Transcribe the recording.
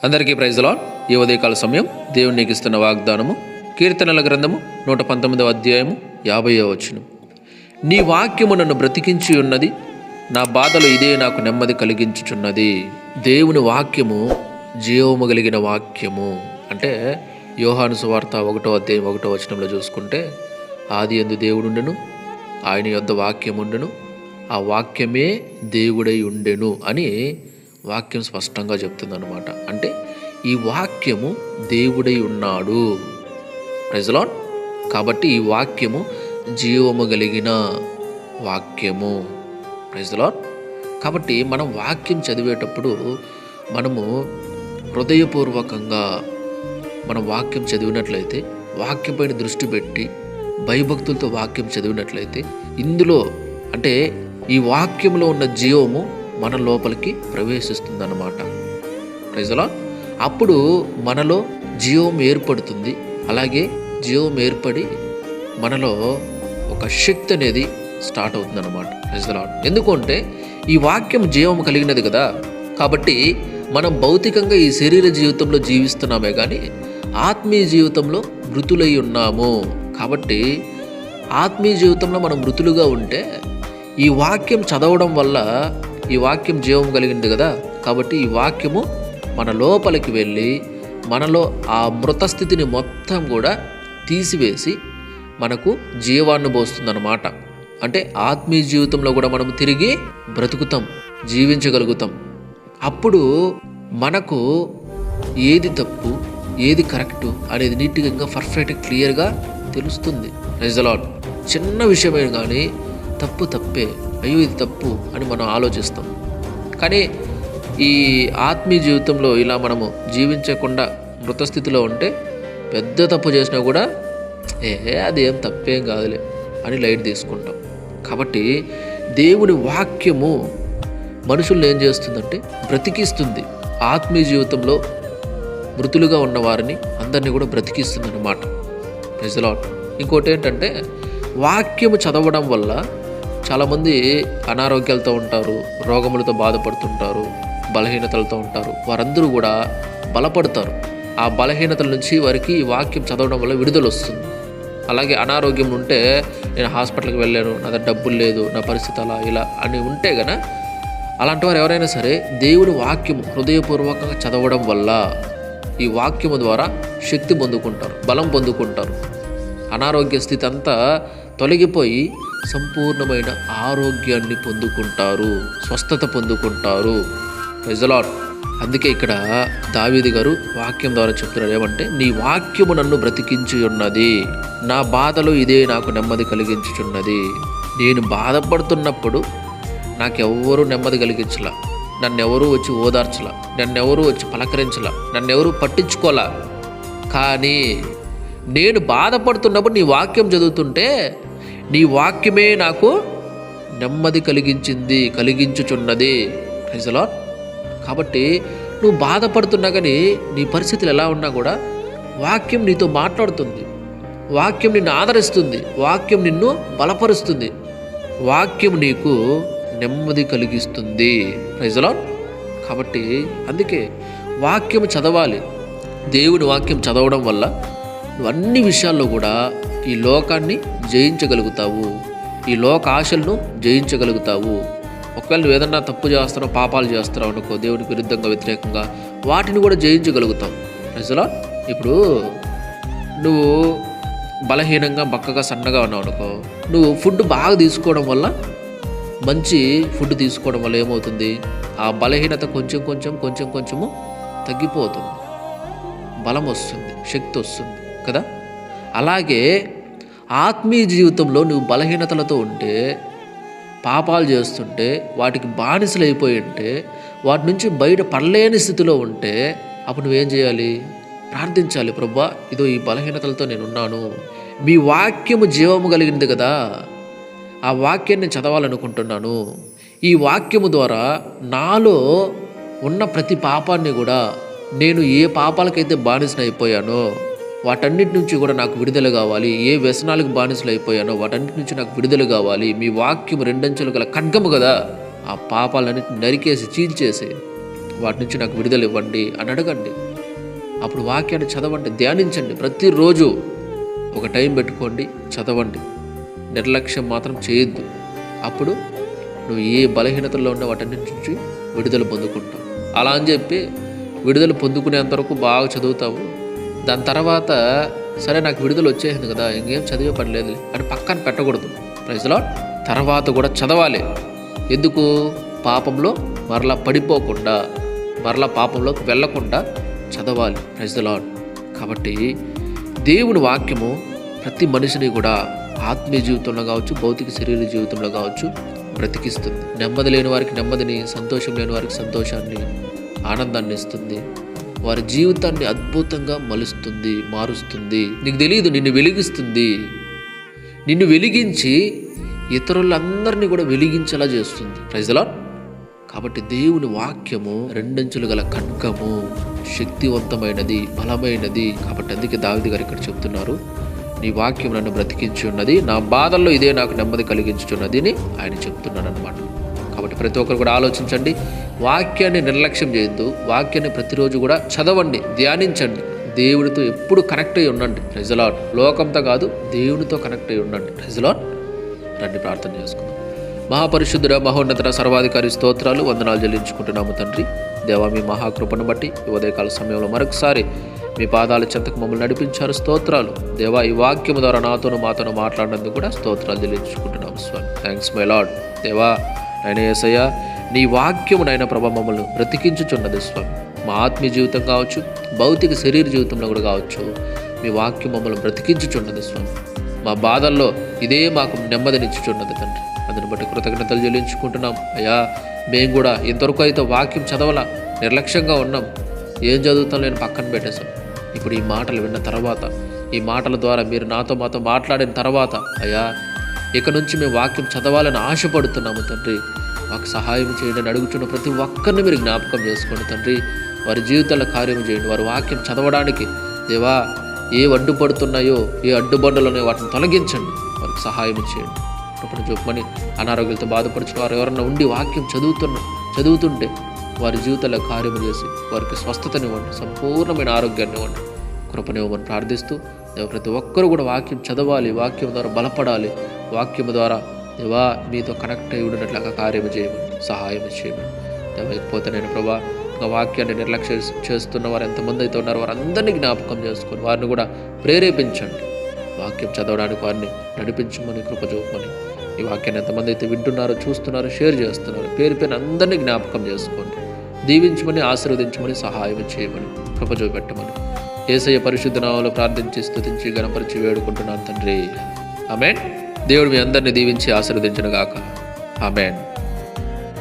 అందరికీ praise the lord. ఈ ఉదయకాల సమయం దేవుడు నీకు ఇస్తున్న వాగ్దానము కీర్తనల గ్రంథము 119వ అధ్యాయము 50వ వచనం. నీ వాక్యము నన్ను బ్రతికించి ఉన్నది, నా బాధలు ఇదే నాకు నెమ్మది కలిగించుచున్నది. దేవుని వాక్యము జీవము కలిగిన వాక్యము. అంటే యోహాను సువార్త 1వ అధ్యాయం 1వ వచనంలో చూసుకుంటే, ఆది యందు దేవుడుండెను, ఆయన యొద్ద వాక్యముండెను, ఆ వాక్యమే దేవుడై ఉండెను అని వాక్యం స్పష్టంగా చెప్తుందన్నమాట. అంటే ఈ వాక్యము దేవుడై ఉన్నాడు. Praise the Lord. కాబట్టి ఈ వాక్యము జీవము కలిగిన వాక్యము. Praise the Lord. కాబట్టి మనం వాక్యం చదివేటప్పుడు మనము హృదయపూర్వకంగా మనం వాక్యం చదివినట్లయితే, వాక్యం పైన దృష్టి పెట్టి భయభక్తులతో వాక్యం చదివినట్లయితే, ఇందులో అంటే ఈ వాక్యంలో ఉన్న జీవము మన లోపలికి ప్రవేశిస్తుందన్నమాట. Praise the lord. అప్పుడు మనలో జీవం ఏర్పడుతుంది. అలాగే జీవం ఏర్పడి మనలో ఒక శక్తి అనేది స్టార్ట్ అవుతుందన్నమాట. Praise the Lord. ఎందుకంటే ఈ వాక్యం జీవం కలిగినది కదా. కాబట్టి మనం భౌతికంగా ఈ శరీర జీవితంలో జీవిస్తున్నామే కానీ ఆత్మీయ జీవితంలో మృతులై ఉన్నాము. కాబట్టి ఆత్మీయ జీవితంలో మనం మృతులుగా ఉంటే ఈ వాక్యం చదవడం వల్ల, ఈ వాక్యం జీవం కలిగింది కదా, కాబట్టి ఈ వాక్యము మన లోపలికి వెళ్ళి మనలో ఆ మృత స్థితిని మొత్తం కూడా తీసివేసి మనకు జీవాన్ని పోస్తుందన్నమాట. అంటే ఆత్మీయ జీవితంలో కూడా మనం తిరిగి బ్రతుకుతాం, జీవించగలుగుతాం. అప్పుడు మనకు ఏది తప్పు, ఏది కరెక్టు అనేది నీట్గా పర్ఫెక్ట్గా క్లియర్గా తెలుస్తుంది. Praise the Lord. చిన్న విషయమే కానీ తప్పు తప్పే, అయ్యో ఇది తప్పు అని మనం ఆలోచిస్తాం. కానీ ఈ ఆత్మీయ జీవితంలో ఇలా మనము జీవించకుండా మృతస్థితిలో ఉంటే పెద్ద తప్పు చేసినా కూడా అది ఏం తప్పేం కాదులే అని లైట్ తీసుకుంటాం. కాబట్టి దేవుని వాక్యము మనుషుల్ని ఏం చేస్తుందంటే బ్రతికిస్తుంది. ఆత్మీయ జీవితంలో మృతులుగా ఉన్న వారిని అందరినీ కూడా బ్రతికిస్తుంది అన్నమాట. Praise the Lord. ఇంకోటి ఏంటంటే వాక్యము చదవడం వల్ల చాలామంది అనారోగ్యాలతో ఉంటారు, రోగములతో బాధపడుతుంటారు, బలహీనతలతో ఉంటారు. వారందరూ కూడా బలపడతారు. ఆ బలహీనతల నుంచి వారికి ఈ వాక్యం చదవడం వల్ల విడుదల వస్తుంది. అలాగే అనారోగ్యం ఉంటే, నేను హాస్పిటల్కి వెళ్ళాను, నా దగ్గర డబ్బులు లేదు, నా పరిస్థితి అలా ఇలా అని ఉంటే గన, అలాంటి వారు ఎవరైనా సరే దేవుని వాక్యం హృదయపూర్వకంగా చదవడం వల్ల ఈ వాక్యము ద్వారా శక్తి పొందుకుంటారు, బలం పొందుకుంటారు. అనారోగ్య స్థితి అంతా తొలగిపోయి సంపూర్ణమైన ఆరోగ్యాన్ని పొందుకుంటారు, స్వస్థత పొందుకుంటారు. Praise the Lord. అందుకే ఇక్కడ దావీదు గారు వాక్యం ద్వారా చెప్తున్నారు ఏమంటే, నీ వాక్యము నన్ను బ్రతికించి ఉన్నది, నా బాధలు ఇదే నాకు నెమ్మది కలిగించుచున్నది. నేను బాధపడుతున్నప్పుడు నాకెవ్వరూ నెమ్మది కలిగించలా, నన్నెవరూ వచ్చి ఓదార్చలా, నన్నెవరూ వచ్చి పలకరించలా, నన్నెవరూ పట్టించుకోలా. కానీ నేను బాధపడుతున్నప్పుడు నీ వాక్యం చదువుతుంటే నీ వాక్యమే నాకు నెమ్మది కలిగించుచున్నది. Praise the Lord. కాబట్టి నువ్వు బాధపడుతున్నా కానీ నీ పరిస్థితులు ఎలా ఉన్నా కూడా వాక్యం నీతో మాట్లాడుతుంది, వాక్యం నిన్ను ఆదరిస్తుంది, వాక్యం నిన్ను బలపరుస్తుంది, వాక్యం నీకు నెమ్మది కలిగిస్తుంది. Praise the Lord. కాబట్టి అందుకే వాక్యం చదవాలి. దేవుని వాక్యం చదవడం వల్ల నువ్వు అన్ని విషయాల్లో కూడా ఈ లోకాన్ని జయించగలుగుతావు, ఈ లోక ఆశలను జయించగలుగుతావు. ఒకవేళ నువ్వు ఏదన్నా తప్పు చేస్తున్నావు, పాపాలు చేస్తున్నావు అనుకో, దేవునికి విరుద్ధంగా వ్యతిరేకంగా, వాటిని కూడా జయించగలుగుతావు. Praise the lord. ఇప్పుడు నువ్వు బలహీనంగా బక్కగా సన్నగా ఉన్నావు అనుకో, నువ్వు ఫుడ్ బాగా తీసుకోవడం వల్ల, మంచి ఫుడ్ తీసుకోవడం వల్ల ఏమవుతుంది, ఆ బలహీనత కొంచెము తగ్గిపోతుంది, బలం వస్తుంది, శక్తి వస్తుంది కదా. అలాగే ఆత్మీయ జీవితంలో నువ్వు బలహీనతలతో ఉంటే, పాపాలు చేస్తుంటే, వాటికి బానిసలు అయిపోయి ఉంటే, వాటి నుంచి బయట పడలేని స్థితిలో ఉంటే, అప్పుడు నువ్వేం చేయాలి? ప్రార్థించాలి. ప్రభువా, ఇదో ఈ బలహీనతలతో నేనున్నాను, మీ వాక్యము జీవము కలిగింది కదా, ఆ వాక్యాన్ని నేను చదవాలనుకుంటున్నాను. ఈ వాక్యము ద్వారా నాలో ఉన్న ప్రతి పాపాన్ని కూడా, నేను ఏ పాపాలకైతే బానిసను అయిపోయానో వాటన్నిటి నుంచి కూడా నాకు విడుదల కావాలి, ఏ వ్యసనాలకు బానిసలు అయిపోయానో వాటన్నిటి నుంచి నాకు విడుదల కావాలి. మీ వాక్యం రెండంచెలు గల ఖడ్గము కదా, ఆ పాపాలన్నిటిని నరికేసి చీల్చేసి వాటి నుంచి నాకు విడుదల ఇవ్వండి అని అడగండి. అప్పుడు వాక్యాన్ని చదవండి, ధ్యానించండి. ప్రతిరోజు ఒక టైం పెట్టుకోండి, చదవండి. నిర్లక్ష్యం మాత్రం చేయొద్దు. అప్పుడు నువ్వు ఏ బలహీనతల్లో ఉన్న వాటన్నిటి నుంచి విడుదల పొందుకుంటావు. అలా అని చెప్పి విడుదల పొందుకునేంతవరకు బాగా చదువుతావు. దాని తర్వాత సరే నాకు విడుదల వచ్చేసింది కదా, ఇంకేం చదివే పని లేదు అని పక్కన పెట్టకూడదు. Praise Lord. తర్వాత కూడా చదవాలి. ఎందుకు? పాపంలో మరలా పడిపోకుండా, మరలా పాపంలోకి వెళ్ళకుండా చదవాలి. Praise Lord. కాబట్టి దేవుని వాక్యము ప్రతి మనిషిని కూడా ఆత్మీయ జీవితంలో కావచ్చు, భౌతిక శరీర జీవితంలో కావచ్చు బ్రతికిస్తుంది. నెమ్మది లేని వారికి నెమ్మదిని, సంతోషం లేని వారికి సంతోషాన్ని, ఆనందాన్ని ఇస్తుంది. వారి జీవితాన్ని అద్భుతంగా మలుస్తుంది, మారుస్తుంది. నీకు తెలియదు, నిన్ను వెలిగిస్తుంది. నిన్ను వెలిగించి ఇతరులందరినీ కూడా వెలిగించేలా చేస్తుంది. Praise the Lord. కాబట్టి దేవుని వాక్యము రెండంచులు గల ఖడ్గము, శక్తివంతమైనది, బలమైనది. కాబట్టి అందుకే దావీదు గారు ఇక్కడ చెప్తున్నారు, నీ వాక్యం నన్ను బ్రతికించి ఉన్నది, నా బాధల్లో ఇదే నాకు నెమ్మది కలిగించుచున్నది అని ఆయన చెప్తున్నాడు అనమాట. కాబట్టి ప్రతి ఒక్కరు కూడా ఆలోచించండి, వాక్యాన్ని నిర్లక్ష్యం చేయొద్దు. వాక్యాన్ని ప్రతిరోజు కూడా చదవండి, ధ్యానించండి. దేవుడితో ఎప్పుడు కనెక్ట్ అయ్యి ఉండండి. Praise the Lord. లోకంతో కాదు, దేవునితో కనెక్ట్ అయ్యి ఉండండి. Praise the Lord. రండి ప్రార్థన చేసుకుందాం. మహాపరిశుద్ధుడ, మహోన్నత, సర్వాధికారి స్తోత్రాలు, వందనాలు చెల్లించుకుంటున్నాము తండ్రి. దేవా, మీ మహాకృపను బట్టి ఈ ఉదయకాల సమయంలో మరొకసారి మీ పాదాల చెంతకు మమ్మల్ని నడిపించారు. స్తోత్రాలు దేవా. ఈ వాక్యము ద్వారా నాతోనూ మాతోనూ మాట్లాడినందుకు కూడా స్తోత్రాలు చెల్లించుకుంటున్నాము స్వామి. Thanks my lord. దేవా నాయన యేసయ్య, నీ వాక్యము నాయన ప్రభా మమ్మల్ని బ్రతికించుచున్నది స్వామి. మా ఆత్మీయ జీవితం కావచ్చు, భౌతిక శరీర జీవితంలో కూడా కావచ్చు, మీ వాక్యం మమ్మల్ని బ్రతికించుచున్నది స్వామి. మా బాధల్లో ఇదే మాకు నెమ్మదినిచ్చుచున్నది తండ్రి. అందుని బట్టి కృతజ్ఞతలు చెల్లించుకుంటున్నాం అయ్యా. మేము కూడా ఇంతవరకు అయితే వాక్యం చదవాల, నిర్లక్ష్యంగా ఉన్నాం, ఏం చదువుతాం లేని పక్కన పెట్టేశాం. ఇప్పుడు ఈ మాటలు విన్న తర్వాత, ఈ మాటల ద్వారా మీరు మాతో మాట్లాడిన తర్వాత అయ్యా, ఇక నుంచి మేము వాక్యం చదవాలని ఆశపడుతున్నాము తండ్రి. మాకు సహాయం చేయండి అని అడుగుతున్న ప్రతి ఒక్కరిని మీరు జ్ఞాపకం చేసుకోండి తండ్రి. వారి జీవితాల్లో కార్యం చేయండి. వారి వాక్యం చదవడానికి దేవా ఏ అడ్డుపడుతున్నాయో, ఏ అడ్డుబండలు ఉన్నాయో వాటిని తొలగించండి. వారికి సహాయం చేయండి. అప్పుడు చూపమని అనారోగ్యాలతో బాధపడుచున్న వారు ఎవరన్నా ఉండి వాక్యం చదువుతుంటే వారి జీవితాల్లో కార్యము చేసి వారికి స్వస్థతనివ్వండి, సంపూర్ణమైన ఆరోగ్యాన్ని ఇవ్వండి, కృపనివ్వమని ప్రార్థిస్తూ దేవ ప్రతి ఒక్కరూ కూడా వాక్యం చదవాలి, వాక్యం ద్వారా బలపడాలి, వాక్యం ద్వారా దేవా మీతో కనెక్ట్ అయి ఉండినట్లుగా కార్యము చేయమని, సహాయం చేయమని దేవ. ఇకపోతే నేను ప్రభా ఇంకా వాక్యాన్ని నిర్లక్ష్యం చేస్తున్న వారు ఎంతమంది అయితే ఉన్నారో వారందరినీ జ్ఞాపకం చేసుకొని వారిని కూడా ప్రేరేపించండి. వాక్యం చదవడానికి వారిని నడిపించమని, కృప చూపమని. ఈ వాక్యాన్ని ఎంతమంది అయితే వింటున్నారో, చూస్తున్నారో, షేర్ చేస్తున్నారో పేరు పేరు అందరినీ జ్ఞాపకం చేసుకోండి. దీవించమని, ఆశీర్వదించమని, సహాయం చేయమని, కృప చూపెట్టమని యేసయ్య పరిశుద్ధ నామములో ప్రార్థించి, స్తుతించి, గణపరిచి వేడుకుంటున్నాను తండ్రి. ఆమేన్. దేవుడు మీ అందరినీ దీవించి ఆశీర్వదించును గాక. ఆమేన్.